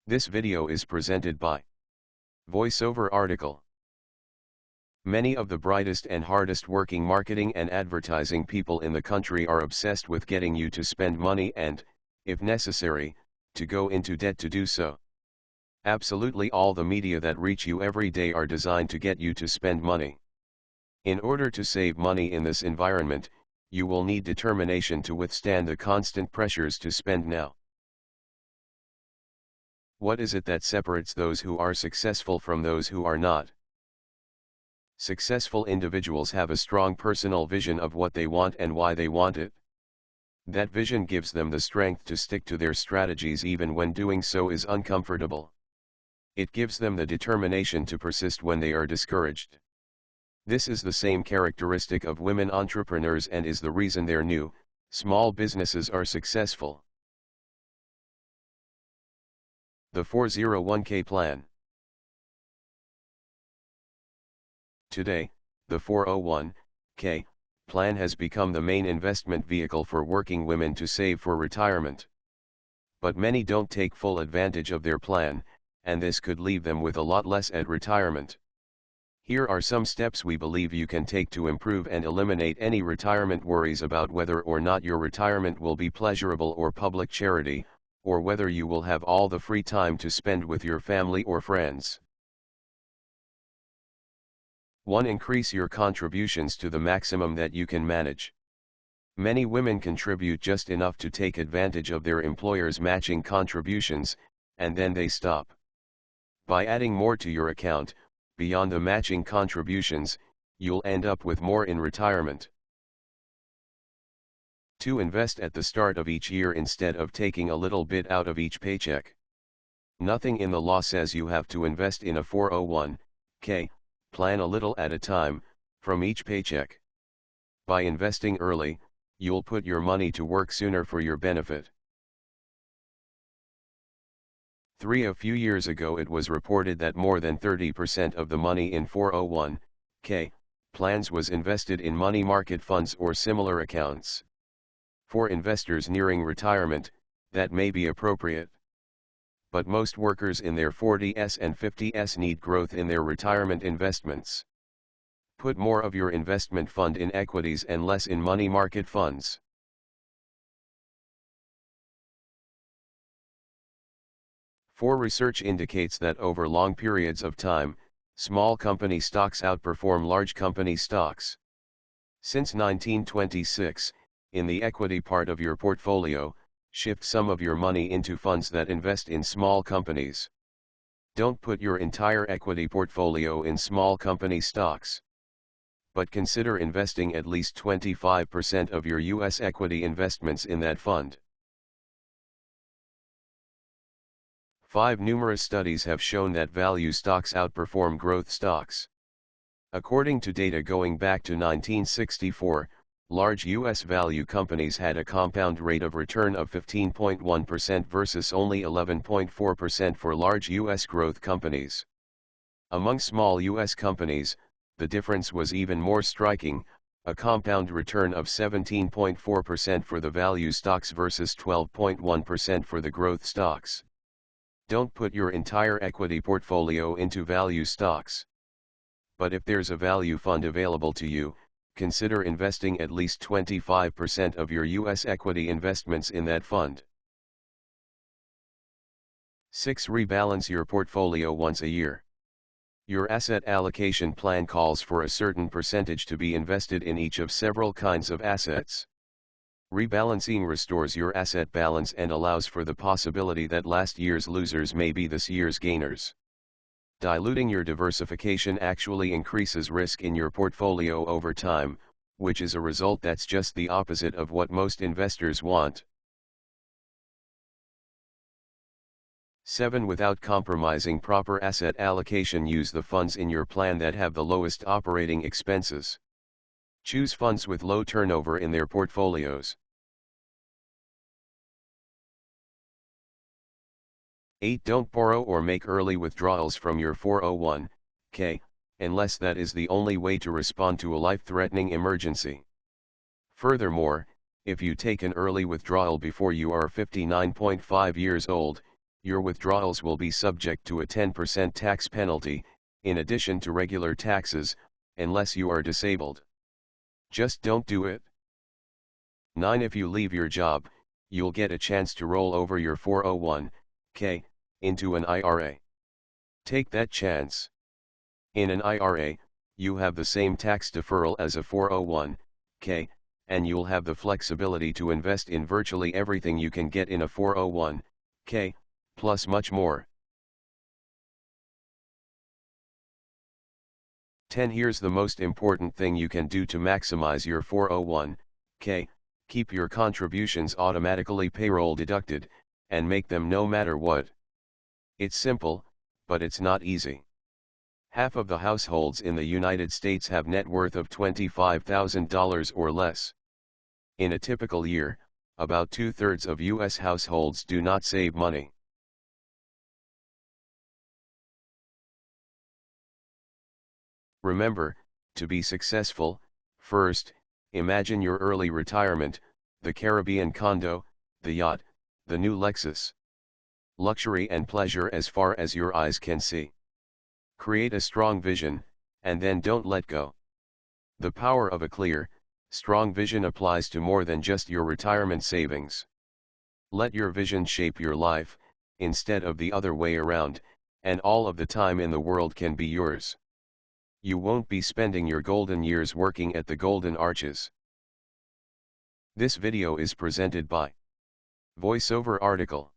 This video is presented by VoiceOver article. Many of the brightest and hardest working marketing and advertising people in the country are obsessed with getting you to spend money and, if necessary, to go into debt to do so. Absolutely all the media that reach you every day are designed to get you to spend money. In order to save money in this environment, you will need determination to withstand the constant pressures to spend now. What is it that separates those who are successful from those who are not? Successful individuals have a strong personal vision of what they want and why they want it. That vision gives them the strength to stick to their strategies even when doing so is uncomfortable. It gives them the determination to persist when they are discouraged. This is the same characteristic of women entrepreneurs and is the reason their new, small businesses are successful. The 401k plan. Today, the 401k plan has become the main investment vehicle for working women to save for retirement. But many don't take full advantage of their plan, and this could leave them with a lot less at retirement. Here are some steps we believe you can take to improve and eliminate any retirement worries about whether or not your retirement will be pleasurable or public charity, or whether you will have all the free time to spend with your family or friends. 1. Increase your contributions to the maximum that you can manage. Many women contribute just enough to take advantage of their employer's matching contributions, and then they stop. By adding more to your account, beyond the matching contributions, you'll end up with more in retirement. 2. Invest at the start of each year instead of taking a little bit out of each paycheck. Nothing in the law says you have to invest in a 401k plan a little at a time, from each paycheck. By investing early, you'll put your money to work sooner for your benefit. 3. A few years ago it was reported that more than 30% of the money in 401k plans was invested in money market funds or similar accounts. For investors nearing retirement, that may be appropriate. But most workers in their 40s and 50s need growth in their retirement investments. Put more of your investment fund in equities and less in money market funds. 4. Research indicates that over long periods of time, small company stocks outperform large company stocks. Since 1926, in the equity part of your portfolio, shift some of your money into funds that invest in small companies. Don't put your entire equity portfolio in small company stocks. But consider investing at least 25% of your U.S. equity investments in that fund. 5. Numerous studies have shown that value stocks outperform growth stocks. According to data going back to 1964, large U.S. value companies had a compound rate of return of 15.1% versus only 11.4% for large U.S. growth companies. Among small U.S. companies, the difference was even more striking, a compound return of 17.4% for the value stocks versus 12.1% for the growth stocks. Don't put your entire equity portfolio into value stocks. But if there's a value fund available to you, consider investing at least 25% of your U.S. equity investments in that fund. 6. Rebalance your portfolio once a year. Your asset allocation plan calls for a certain percentage to be invested in each of several kinds of assets. Rebalancing restores your asset balance and allows for the possibility that last year's losers may be this year's gainers. Diluting your diversification actually increases risk in your portfolio over time, which is a result that's just the opposite of what most investors want. 7. Without compromising proper asset allocation, use the funds in your plan that have the lowest operating expenses. Choose funds with low turnover in their portfolios. 8. Don't borrow or make early withdrawals from your 401k, unless that is the only way to respond to a life-threatening emergency. Furthermore, if you take an early withdrawal before you are 59.5 years old, Your withdrawals will be subject to a 10% tax penalty, in addition to regular taxes, unless you are disabled. Just don't do it. 9. If you leave your job, you'll get a chance to roll over your 401k into an IRA. Take that chance. In an IRA, you have the same tax deferral as a 401k, and you'll have the flexibility to invest in virtually everything you can get in a 401k, plus much more. 10. Here's the most important thing you can do to maximize your 401k, keep your contributions automatically payroll deducted, and make them no matter what. It's simple, but it's not easy. Half of the households in the United States have net worth of $25,000 or less. In a typical year, about 2/3 of U.S. households do not save money. Remember, to be successful, first, imagine your early retirement, the Caribbean condo, the yacht, the new Lexus. Luxury and pleasure as far as your eyes can see. Create a strong vision, and then don't let go. The power of a clear, strong vision applies to more than just your retirement savings. Let your vision shape your life, instead of the other way around, and all of the time in the world can be yours. You won't be spending your golden years working at the Golden Arches. This video is presented by VoiceOver article.